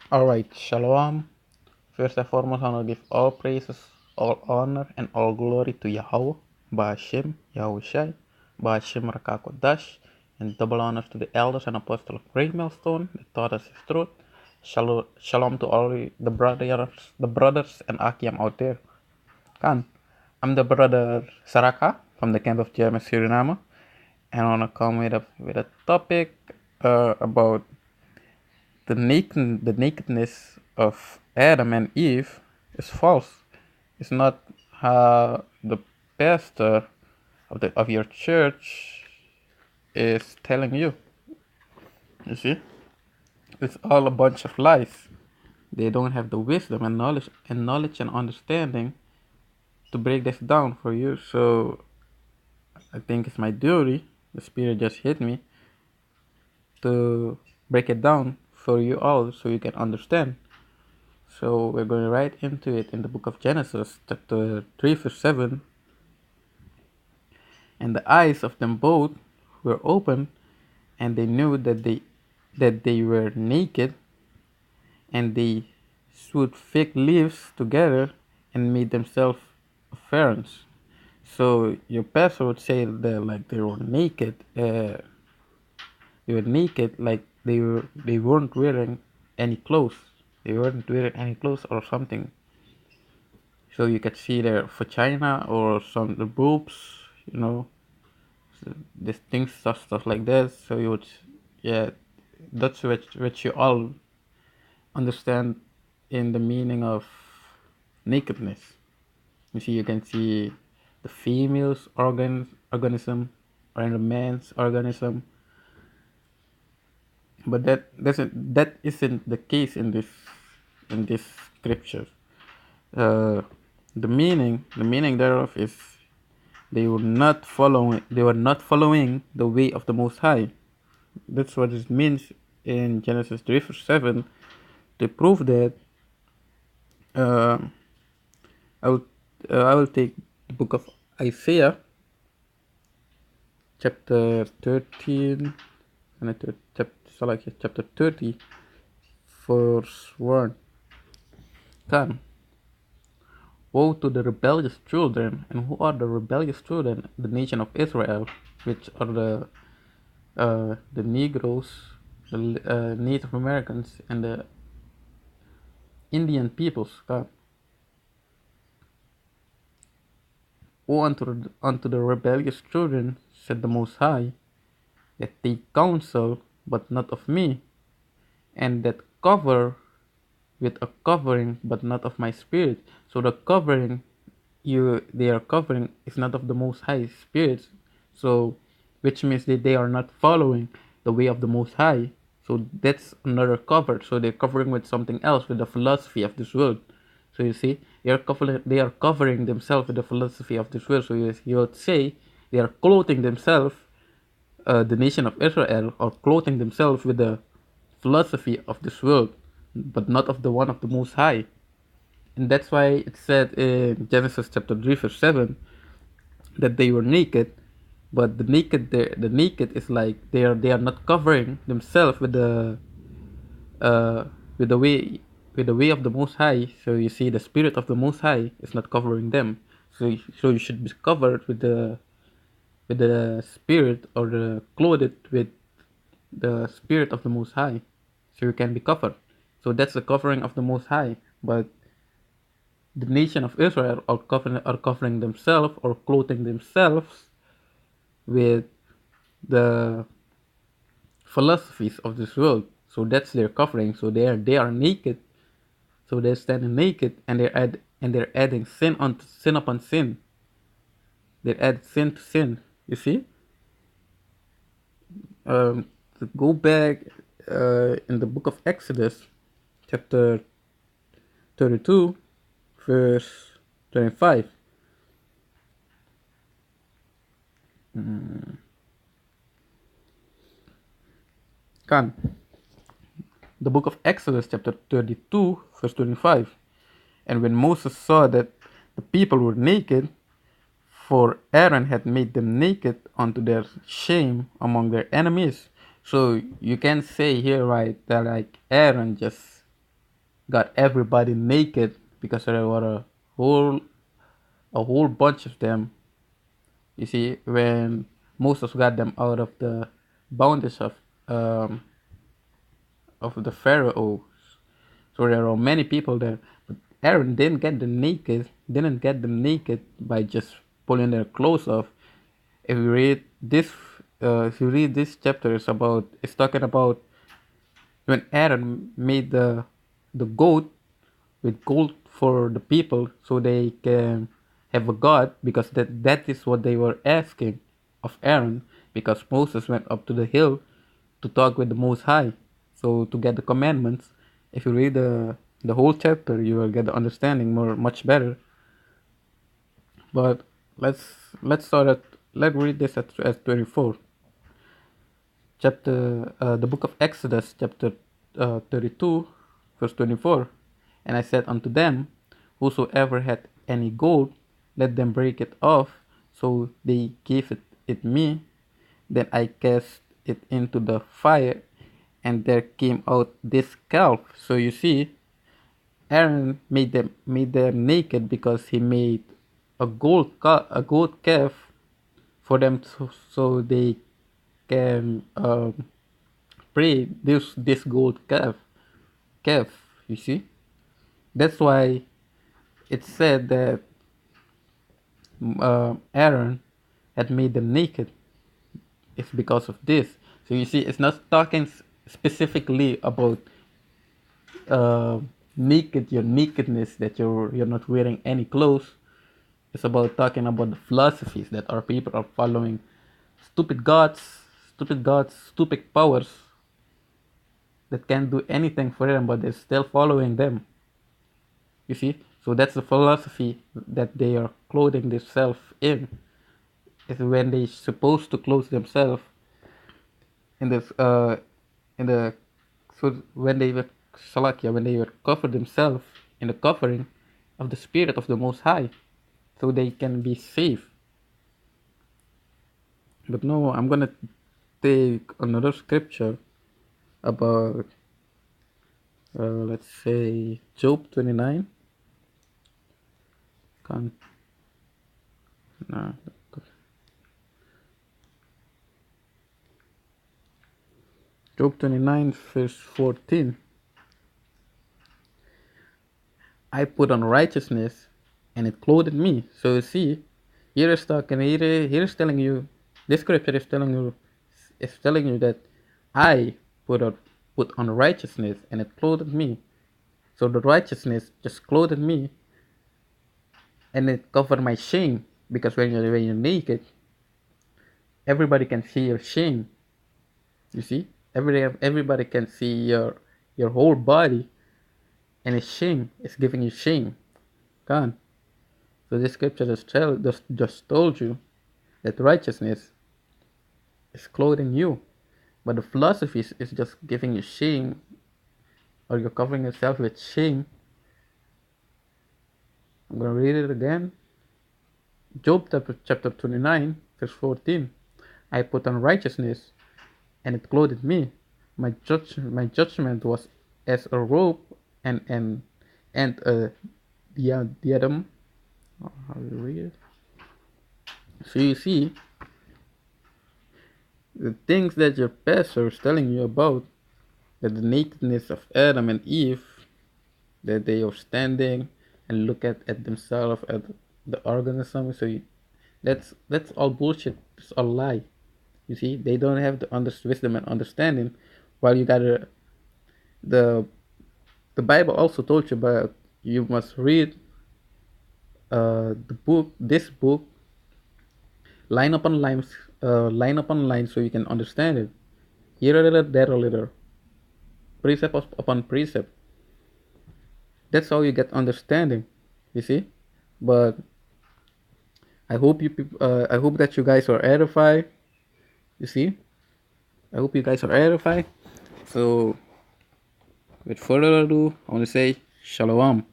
Alright, Shalom. First and foremost, I want to give all praises, all honor, and all glory to Yahweh, Ba'ashem, Yahushai, Ba'ashem Rakakodash, and double honors to the elders and apostles of Great Millstone that taught us his truth. Shalom to all the brothers and Akiam out there. Kan, I'm the brother Saraka from the camp of Jeremy, Suriname, and I want to come with a topic about the nakedness of Adam and Eve is false. It's not how the pastor of your church is telling you. You see, it's all a bunch of lies. They don't have the wisdom and knowledge and understanding to break this down for you. So I think it's my duty. The spirit just hit me to break it down for you all so you can understand. So we're going right into it in the book of Genesis, chapter 3, verse 7. And the eyes of them both were open, and they knew that they were naked, and they sewed fig leaves together and made themselves aprons. So your pastor would say that like they were naked, like they weren't wearing any clothes. They weren't wearing any clothes or something. So you could see their vagina or some the boobs, you know, so these things, stuff like that. So you would, yeah, that's what you all understand in the meaning of nakedness. You see, you can see the female's organism or the man's organism, but that isn't the case in this scripture. Uh, the meaning thereof is they were not following the way of the Most High. That's what it means in Genesis 3 verse 7. To prove that, uh, I will I will take the book of Isaiah, chapter 13, and chapter 30, verse 1. Come, woe to the rebellious children. And who are the rebellious children? The nation of Israel, which are the Negroes, the Native Americans, and the Indian peoples. God. Woe unto the rebellious children, said the Most High, that take counsel, but not of me, and that cover with a covering, but not of my spirit. So the covering they are covering is not of the Most High spirits. So, which means that they are not following the way of the Most High. So that's another cover. So they're covering with something else, with the philosophy of this world. So you see, they are covering themselves with the philosophy of this world. So you would say they are clothing themselves, the nation of Israel, or clothing themselves with the philosophy of this world, but not of the one of the Most High. And that's why it said in Genesis chapter 3 verse 7 that they were naked, but the naked is like they are not covering themselves uh with the way with the way of the Most High. So you see, the spirit of the Most High is not covering them. So you should be covered with the spirit, or the clothed with the spirit of the Most High, so you can be covered. So that's the covering of the Most High. But the nation of Israel are covering themselves, or clothing themselves with the philosophies of this world. So that's their covering. So they are naked. So they're standing naked, and they're adding sin on sin upon sin. They add sin to sin. You see. To go back, in the book of Exodus, chapter 32, verse 25. Kan. The book of Exodus, chapter 32, verse 25. And when Moses saw that the people were naked, for Aaron had made them naked unto their shame among their enemies. So you can say here, right, that like Aaron just got everybody naked because there were whole a whole bunch of them. You see, when Moses got them out of the bondage um, of the Pharaoh, so there are many people there. But Aaron didn't get them naked by just pulling their clothes off. If you read this chapter, it's talking about when Aaron made the goat with gold for the people so they can have a god, because that is what they were asking of Aaron, because Moses went up to the hill to talk with the Most High, so to get the commandments. If you read the whole chapter, you will get the understanding much better. But let's start at let's read this at 24. The book of Exodus, chapter 32, verse 24. And I said unto them, whosoever had any gold, let them break it off. So they gave it me. Then I cast it into the fire, and there came out this calf. So you see, Aaron made them naked because he made a gold calf for them, so they can pray this gold calf. You see, that's why it's said that Aaron had made them naked. It's because of this. So you see, it's not talking specifically about uh, your nakedness, that you're not wearing any clothes. It's about talking about the philosophies that our people are following, stupid gods, stupid powers that can't do anything for them, but they're still following them. You see, so that's the philosophy that they are clothing themselves in. Is when they supposed to clothe themselves in this in the so when they were Salakia, when they were cover themselves in the covering of the Spirit of the Most High, so they can be safe. But no, I'm gonna take another scripture about let's say Job 29. Can't, nah, Job 29 verse 14. I put on righteousness, and it clothed me. So you see, here is telling you, this scripture is telling you that I put on put on righteousness, and it clothed me. So the righteousness just clothed me, and it covered my shame, because when you're naked, everybody can see your shame. You see, everybody can see your whole body, and it's shame. It's giving you shame. God. So this scripture just told you that righteousness is clothing you, but the philosophy is just giving you shame, or you're covering yourself with shame. I'm gonna read it again. Job chapter 29, verse 14. I put on righteousness, and it clothed me. My judgment was as a robe, and a diadem. How do you read it? So you see, the things that your pastor is telling you about, that the nakedness of Adam and Eve, that they are standing and look at themselves, at the organism. So that's all bullshit. It's all lie. You see, they don't have the wisdom and understanding. While you gotta the the Bible also told you about, you must read this book, line upon line, so you can understand it. Here a little, there a little, precept upon precept. That's how you get understanding. You see, but I hope that you guys are edified. You see, I hope you guys are edified. So, with further ado, I want to say shalom.